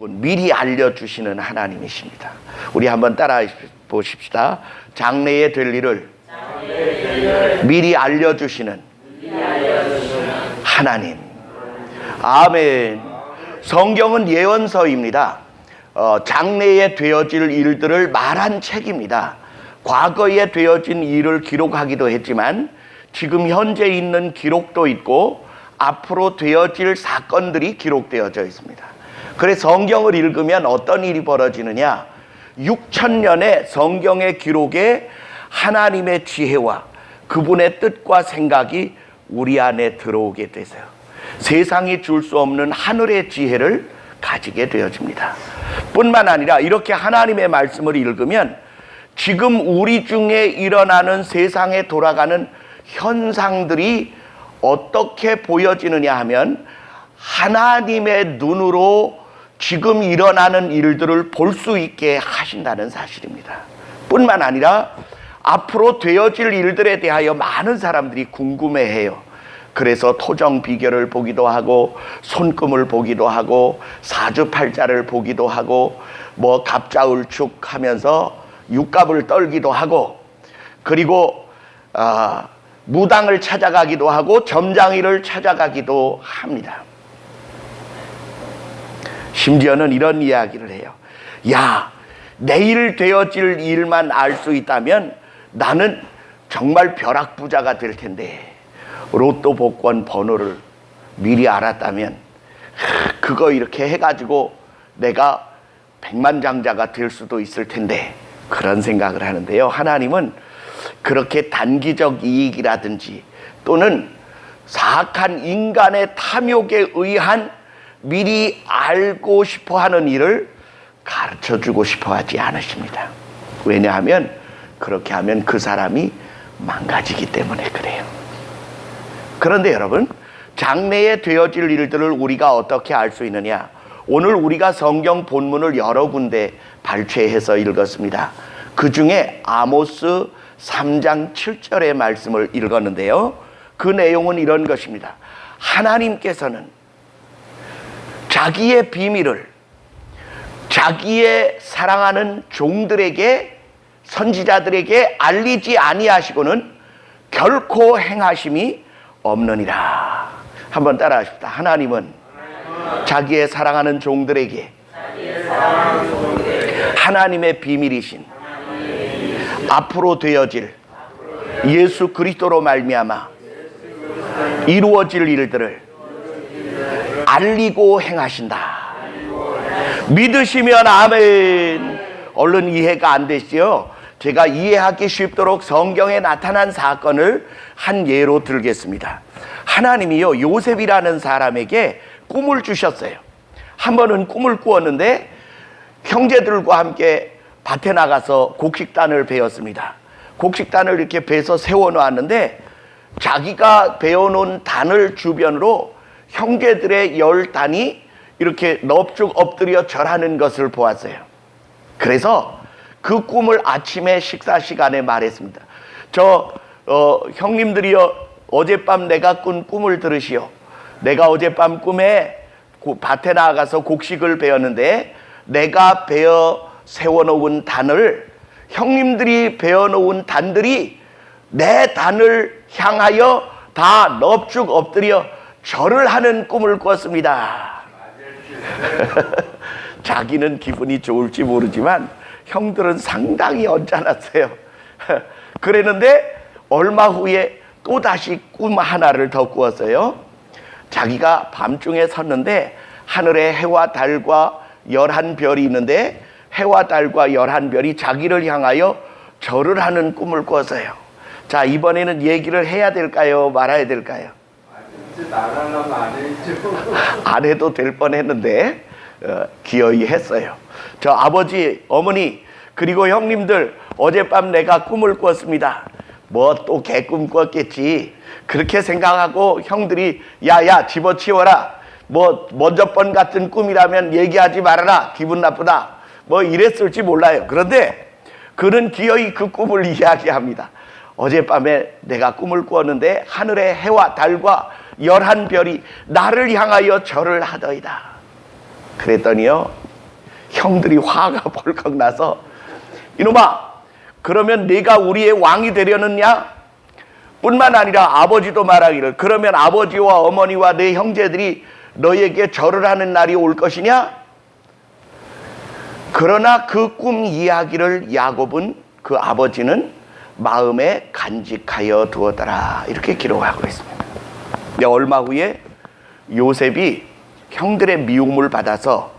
미리 알려주시는 하나님이십니다. 우리 한번 따라 보십시다. 장래에 될 일을 미리 알려주시는 하나님. 아멘. 성경은 예언서입니다. 장래에 되어질 일들을 말한 책입니다. 과거에 되어진 일을 기록하기도 했지만 지금 현재 있는 기록도 있고 앞으로 되어질 사건들이 기록되어져 있습니다. 그래서 성경을 읽으면 어떤 일이 벌어지느냐? 6,000년의 성경의 기록에 하나님의 지혜와 그분의 뜻과 생각이 우리 안에 들어오게 되세요. 세상이 줄 수 없는 하늘의 지혜를 가지게 되어집니다. 뿐만 아니라 이렇게 하나님의 말씀을 읽으면 지금 우리 중에 일어나는 세상에 돌아가는 현상들이 어떻게 보여지느냐 하면 하나님의 눈으로 지금 일어나는 일들을 볼 수 있게 하신다는 사실입니다. 뿐만 아니라 앞으로 되어질 일들에 대하여 많은 사람들이 궁금해해요. 그래서 토정 비결을 보기도 하고 손금을 보기도 하고 사주팔자를 보기도 하고 뭐 갑자을축 하면서 육갑을 떨기도 하고 그리고 무당을 찾아가기도 하고 점장이를 찾아가기도 합니다. 심지어는 이런 이야기를 해요. 야, 내일 되어질 일만 알 수 있다면 나는 정말 벼락부자가 될 텐데 로또 복권 번호를 미리 알았다면 그거 이렇게 해가지고 내가 백만장자가 될 수도 있을 텐데 그런 생각을 하는데요. 하나님은 그렇게 단기적 이익이라든지 또는 사악한 인간의 탐욕에 의한 미리 알고 싶어하는 일을 가르쳐주고 싶어하지 않으십니다. 왜냐하면 그렇게 하면 그 사람이 망가지기 때문에 그래요. 그런데 여러분, 장래에 되어질 일들을 우리가 어떻게 알 수 있느냐? 오늘 우리가 성경 본문을 여러 군데 발췌해서 읽었습니다. 그 중에 아모스 3장 7절의 말씀을 읽었는데요. 그 내용은 이런 것입니다. 하나님께서는 자기의 비밀을 자기의 사랑하는 종들에게 선지자들에게 알리지 아니하시고는 결코 행하심이 없느니라. 한번 따라하십시다. 하나님은 자기의 사랑하는 종들에게 하나님의 비밀이신 앞으로 되어질 예수 그리스도로 말미암아 이루어질 일들을 알리고 행하신다. 믿으시면 아멘. 얼른 이해가 안 되시죠? 제가 이해하기 쉽도록 성경에 나타난 사건을 한 예로 들겠습니다. 하나님이요, 요셉이라는 사람에게 꿈을 주셨어요. 한 번은 꿈을 꾸었는데 형제들과 함께 밭에 나가서 곡식단을 베었습니다. 곡식단을 이렇게 베서 세워놓았는데 자기가 베어놓은 단을 주변으로 형제들의 10단이 이렇게 넙죽 엎드려 절하는 것을 보았어요. 그래서 그 꿈을 아침에 식사 시간에 말했습니다. 형님들이여, 어젯밤 내가 꾼 꿈을 들으시오. 내가 어젯밤 꿈에 밭에 나가서 곡식을 베었는데 내가 베어 세워놓은 단을 형님들이 베어놓은 단들이 내 단을 향하여 다 넙죽 엎드려 절을 하는 꿈을 꿨습니다. 자기는 기분이 좋을지 모르지만 형들은 상당히 언짢았어요. 그랬는데 얼마 후에 또다시 꿈 하나를 더 꾸었어요. 자기가 밤중에 섰는데 하늘에 해와 달과 11별이 있는데 해와 달과 11별이 자기를 향하여 절을 하는 꿈을 꿨어요. 자, 이번에는 얘기를 해야 될까요? 말아야 될까요? 안 해도 될 뻔했는데 기어이 했어요. 저 아버지, 어머니, 그리고 형님들, 어젯밤 내가 꿈을 꿨습니다. 뭐 또 개꿈 꿨겠지. 그렇게 생각하고 형들이 야야 집어치워라. 뭐 먼저 번 같은 꿈이라면 얘기하지 말아라. 기분 나쁘다. 뭐 이랬을지 몰라요. 그런데 그는 기어이 그 꿈을 이야기합니다. 어젯밤에 내가 꿈을 꾸었는데 하늘의 해와 달과 11별이 나를 향하여 절을 하더이다. 그랬더니요, 형들이 화가 벌컥 나서 이놈아, 그러면 네가 우리의 왕이 되려느냐? 뿐만 아니라 아버지도 말하기를 그러면 아버지와 어머니와 내 형제들이 너에게 절을 하는 날이 올 것이냐? 그러나 그 꿈 이야기를 야곱은, 그 아버지는 마음에 간직하여 두었더라, 이렇게 기록하고 있습니다. 근데 얼마 후에 요셉이 형들의 미움을 받아서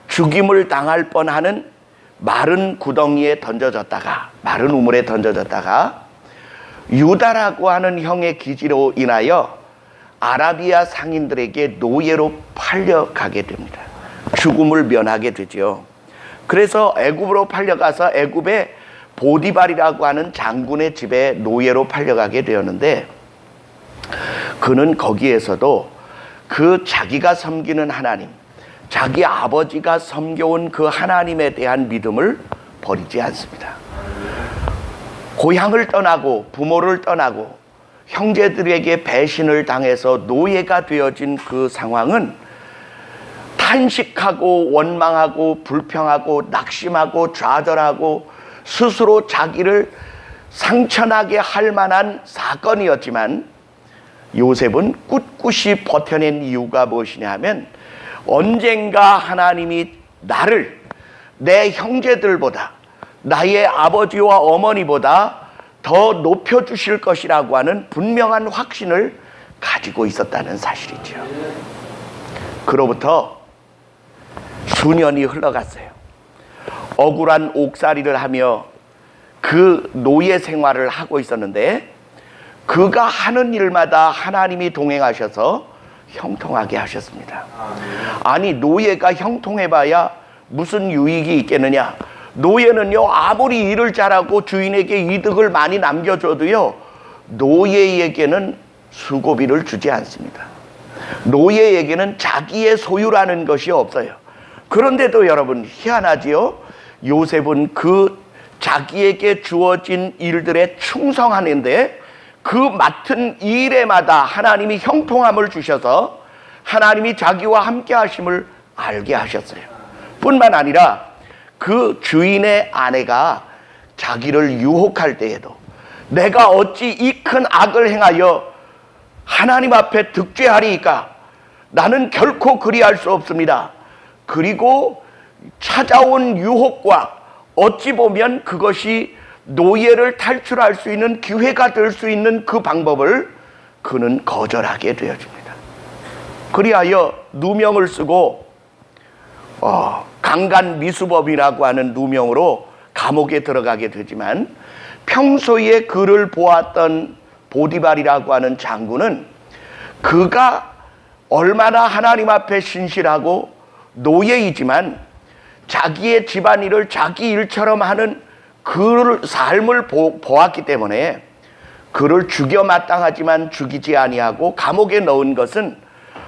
죽임을 당할 뻔하는 마른 구덩이에 던져졌다가, 마른 우물에 던져졌다가 유다라고 하는 형의 기지로 인하여 아라비아 상인들에게 노예로 팔려가게 됩니다. 죽음을 면하게 되죠. 그래서 애굽으로 팔려가서 애굽의 보디발이라고 하는 장군의 집에 노예로 팔려가게 되었는데, 그는 거기에서도 그 자기가 섬기는 하나님, 자기 아버지가 섬겨온 그 하나님에 대한 믿음을 버리지 않습니다. 고향을 떠나고 부모를 떠나고 형제들에게 배신을 당해서 노예가 되어진 그 상황은 탄식하고 원망하고 불평하고 낙심하고 좌절하고 스스로 자기를 상처나게 할 만한 사건이었지만, 요셉은 꿋꿋이 버텨낸 이유가 무엇이냐 하면, 언젠가 하나님이 나를 내 형제들보다, 나의 아버지와 어머니보다 더 높여주실 것이라고 하는 분명한 확신을 가지고 있었다는 사실이죠. 그로부터 수년이 흘러갔어요. 억울한 옥살이를 하며 그 노예 생활을 하고 있었는데, 그가 하는 일마다 하나님이 동행하셔서 형통하게 하셨습니다. 아니, 노예가 형통해봐야 무슨 유익이 있겠느냐? 노예는요, 아무리 일을 잘하고 주인에게 이득을 많이 남겨줘도요, 노예에게는 수고비를 주지 않습니다. 노예에게는 자기의 소유라는 것이 없어요. 그런데도 여러분, 희한하지요? 요셉은 그 자기에게 주어진 일들에 충성하는데, 그 맡은 일에마다 하나님이 형통함을 주셔서 하나님이 자기와 함께 하심을 알게 하셨어요. 뿐만 아니라 그 주인의 아내가 자기를 유혹할 때에도, 내가 어찌 이 큰 악을 행하여 하나님 앞에 득죄하리이까? 나는 결코 그리할 수 없습니다. 그리고 찾아온 유혹과 어찌 보면 그것이 노예를 탈출할 수 있는 기회가 될 수 있는 그 방법을 그는 거절하게 되어집니다. 그리하여 누명을 쓰고 강간미수범이라고 하는 누명으로 감옥에 들어가게 되지만, 평소에 그를 보았던 보디발이라고 하는 장군은 그가 얼마나 하나님 앞에 신실하고 노예이지만 자기의 집안일을 자기 일처럼 하는 그 삶을 보았기 때문에 그를 죽여 마땅하지만 죽이지 아니하고 감옥에 넣은 것은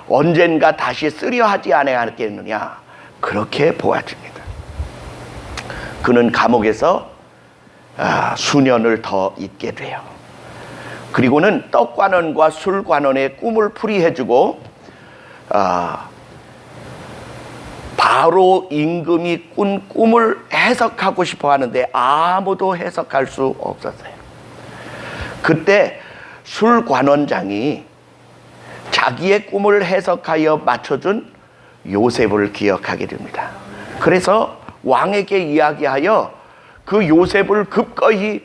언젠가 다시 쓰려 하지 아니하겠느냐, 그렇게 보아집니다. 그는 감옥에서 수년을 더 있게 돼요. 그리고는 떡관원과 술관원의 꿈을 풀이해주고, 바로 임금이 꾼 꿈을 해석하고 싶어 하는데 아무도 해석할 수 없었어요. 그때 술관원장이 자기의 꿈을 해석하여 맞춰준 요셉을 기억하게 됩니다. 그래서 왕에게 이야기하여 그 요셉을 급거이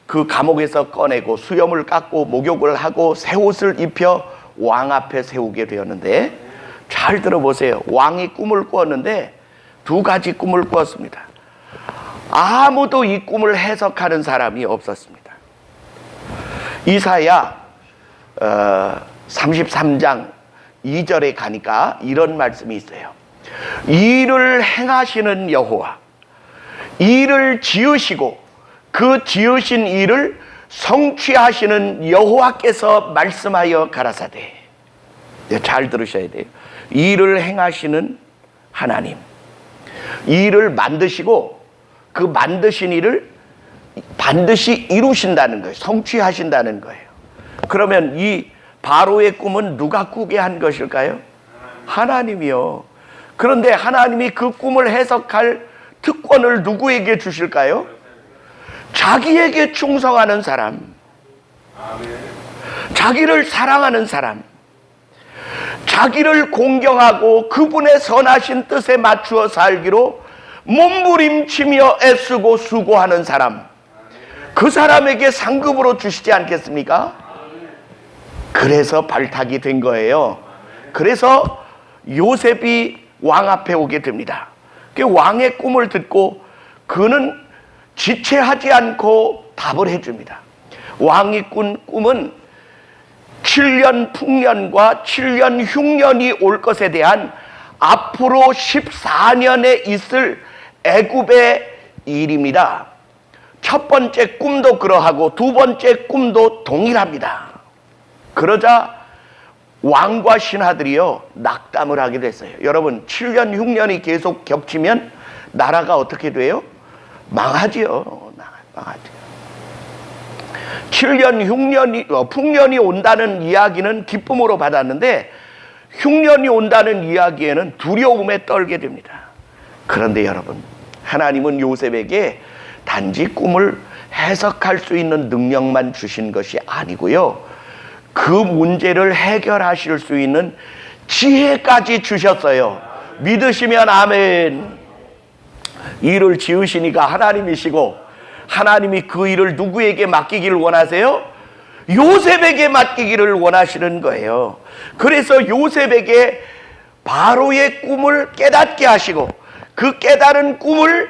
그 감옥에서 꺼내고 수염을 깎고 목욕을 하고 새 옷을 입혀 왕 앞에 세우게 되었는데, 잘 들어보세요. 왕이 꿈을 꾸었는데 두 가지 꿈을 꾸었습니다. 아무도 이 꿈을 해석하는 사람이 없었습니다. 이사야 33장 2절에 가니까 이런 말씀이 있어요. 일을 행하시는 여호와, 일을 지으시고 그 지으신 일을 성취하시는 여호와께서 말씀하여 가라사대. 잘 들으셔야 돼요. 일을 행하시는 하나님, 일을 만드시고 그 만드신 일을 반드시 이루신다는 거예요. 성취하신다는 거예요. 그러면 이 바로의 꿈은 누가 꾸게 한 것일까요? 하나님이요. 그런데 하나님이 그 꿈을 해석할 특권을 누구에게 주실까요? 자기에게 충성하는 사람, 자기를 사랑하는 사람, 자기를 공경하고 그분의 선하신 뜻에 맞추어 살기로 몸부림치며 애쓰고 수고하는 사람, 그 사람에게 상급으로 주시지 않겠습니까? 그래서 발탁이 된 거예요. 그래서 요셉이 왕 앞에 오게 됩니다. 그 왕의 꿈을 듣고 그는 지체하지 않고 답을 해줍니다. 왕이 꾼 꿈은 7년 풍년과 7년 흉년이 올 것에 대한 앞으로 14년에 있을 애굽의 일입니다. 첫 번째 꿈도 그러하고 두 번째 꿈도 동일합니다. 그러자 왕과 신하들이요 낙담을 하게 됐어요. 여러분, 7년 흉년이 계속 겹치면 나라가 어떻게 돼요? 망하지요. 망하죠. 7년 풍년이 온다는 이야기는 기쁨으로 받았는데 흉년이 온다는 이야기에는 두려움에 떨게 됩니다. 그런데 여러분, 하나님은 요셉에게 단지 꿈을 해석할 수 있는 능력만 주신 것이 아니고요, 그 문제를 해결하실 수 있는 지혜까지 주셨어요. 믿으시면 아멘. 일을 지으시니까 하나님이시고, 하나님이 그 일을 누구에게 맡기기를 원하세요? 요셉에게 맡기기를 원하시는 거예요. 그래서 요셉에게 바로의 꿈을 깨닫게 하시고 그 깨달은 꿈을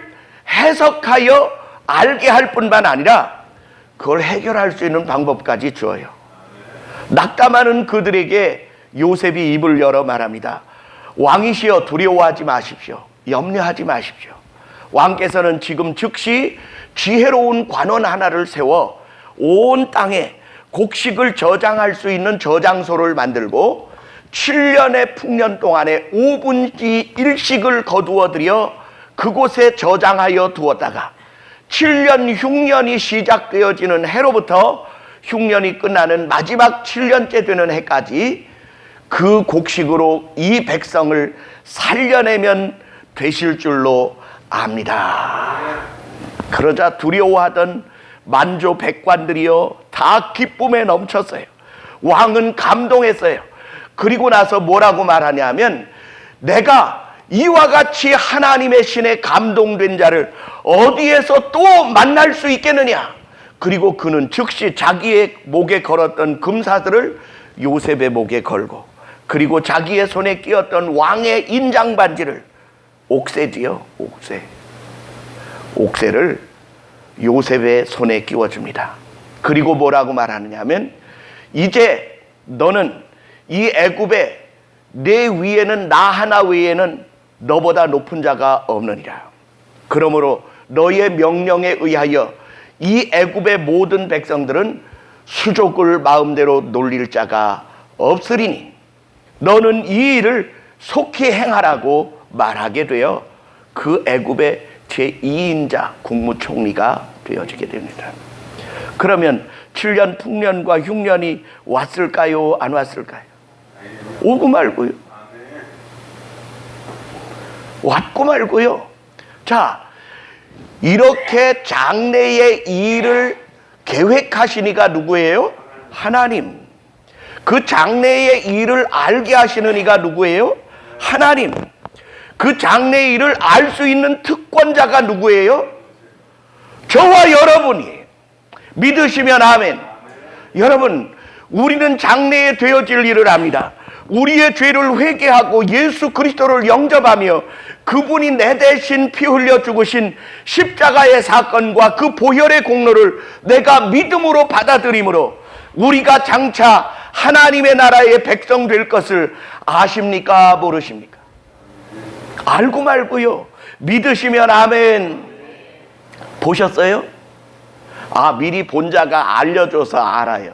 해석하여 알게 할 뿐만 아니라 그걸 해결할 수 있는 방법까지 주어요. 낙담하는 그들에게 요셉이 입을 열어 말합니다. 왕이시여, 두려워하지 마십시오. 염려하지 마십시오. 왕께서는 지금 즉시 지혜로운 관원 하나를 세워 온 땅에 곡식을 저장할 수 있는 저장소를 만들고 7년의 풍년 동안에 5분지 1씩을 거두어들여 그곳에 저장하여 두었다가 7년 흉년이 시작되어지는 해로부터 흉년이 끝나는 마지막 7년째 되는 해까지 그 곡식으로 이 백성을 살려내면 되실 줄로 압니다. 그러자 두려워하던 만조 백관들이요 다 기쁨에 넘쳤어요. 왕은 감동했어요. 그리고 나서 뭐라고 말하냐면, 내가 이와 같이 하나님의 신에 감동된 자를 어디에서 또 만날 수 있겠느냐. 그리고 그는 즉시 자기의 목에 걸었던 금사들을 요셉의 목에 걸고, 그리고 자기의 손에 끼었던 왕의 인장 반지를, 옥새지요, 옥새를 요셉의 손에 끼워줍니다. 그리고 뭐라고 말하느냐면, 이제 너는 이 애굽에 내 위에는 나 하나 외에는 너보다 높은 자가 없느니라. 그러므로 너의 명령에 의하여 이 애굽의 모든 백성들은 수족을 마음대로 놀릴 자가 없으리니 너는 이 일을 속히 행하라고 말하게 되어 그 애굽의 제2인자 국무총리가 되어지게 됩니다. 그러면 7년 풍년과 흉년이 왔을까요? 안 왔을까요? 오고 말고요. 왔고 말고요. 자, 이렇게 장래의 일을 계획하시니가 누구예요? 하나님. 그 장래의 일을 알게 하시는 이가 누구예요? 하나님. 그 장래의 일을 알 수 있는 특권자가 누구예요? 저와 여러분이. 믿으시면 아멘. 여러분, 우리는 장래에 되어질 일을 압니다. 우리의 죄를 회개하고 예수 그리스도를 영접하며 그분이 내 대신 피 흘려 죽으신 십자가의 사건과 그 보혈의 공로를 내가 믿음으로 받아들이므로 우리가 장차 하나님의 나라의 백성 될 것을 아십니까? 모르십니까? 알고 말고요. 믿으시면 아멘. 보셨어요? 미리 본 자가 알려줘서 알아요.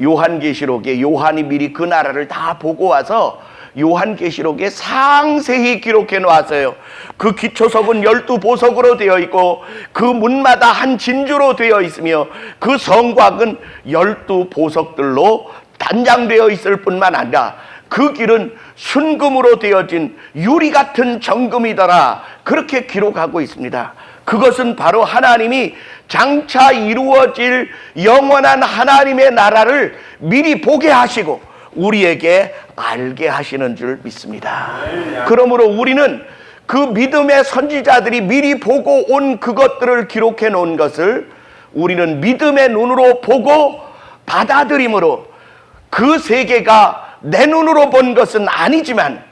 요한계시록에 요한이 미리 그 나라를 다 보고 와서 요한계시록에 상세히 기록해 놓았어요. 그 기초석은 12보석으로 되어 있고 그 문마다 한 진주로 되어 있으며 그 성곽은 12보석들로 단장되어 있을 뿐만 아니라 그 길은 순금으로 되어진 유리 같은 정금이더라. 그렇게 기록하고 있습니다. 그것은 바로 하나님이 장차 이루어질 영원한 하나님의 나라를 미리 보게 하시고 우리에게 알게 하시는 줄 믿습니다. 그러므로 우리는 그 믿음의 선지자들이 미리 보고 온 그것들을 기록해 놓은 것을 우리는 믿음의 눈으로 보고 받아들임으로 그 세계가 내 눈으로 본 것은 아니지만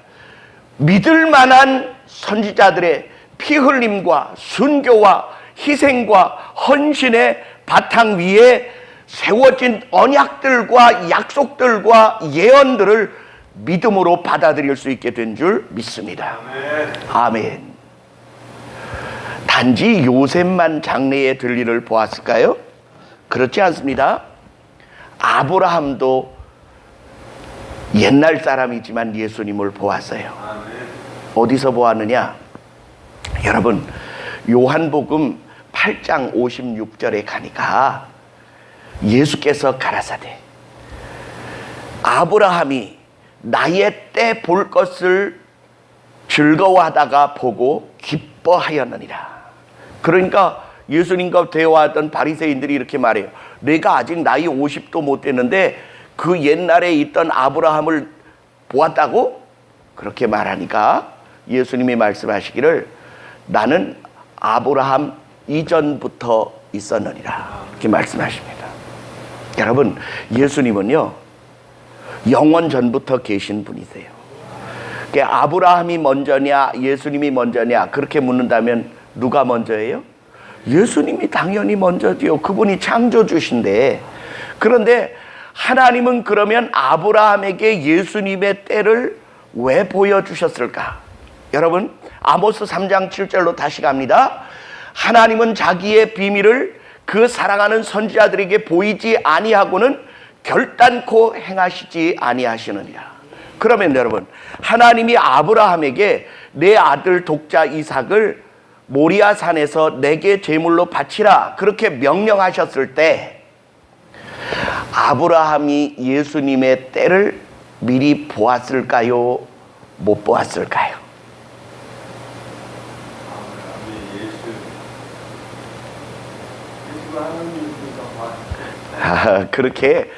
믿을 만한 선지자들의 피 흘림과 순교와 희생과 헌신의 바탕 위에 세워진 언약들과 약속들과 예언들을 믿음으로 받아들일 수 있게 된 줄 믿습니다. 아멘. 단지 요셉만 장래의 들 일을 보았을까요? 그렇지 않습니다. 아브라함도 옛날 사람이지만 예수님을 보았어요. 어디서 보았느냐? 여러분, 요한복음 8장 56절에 가니까 예수께서 가라사대 아브라함이 나의 때 볼 것을 즐거워하다가 보고 기뻐하였느니라. 그러니까 예수님과 대화하던 바리새인들이 이렇게 말해요. 내가 아직 나이 50도 못 됐는데 그 옛날에 있던 아브라함을 보았다고? 그렇게 말하니까 예수님이 말씀하시기를 나는 아브라함 이전부터 있었느니라. 이렇게 말씀하십니다. 여러분, 예수님은요 영원 전부터 계신 분이세요. 아브라함이 먼저냐 예수님이 먼저냐 그렇게 묻는다면 누가 먼저예요? 예수님이 당연히 먼저지요. 그분이 창조주신데. 그런데 하나님은 그러면 아브라함에게 예수님의 때를 왜 보여주셨을까? 여러분, 아모스 3장 7절로 다시 갑니다. 하나님은 자기의 비밀을 그 사랑하는 선지자들에게 보이지 아니하고는 결단코 행하시지 아니하시느니라. 그러면 여러분, 하나님이 아브라함에게 내 아들 독자 이삭을 모리아 산에서 내게 제물로 바치라 그렇게 명령하셨을 때 아브라함이 예수님의 때를 미리 보았을까요? 못 보았을까요? 그렇게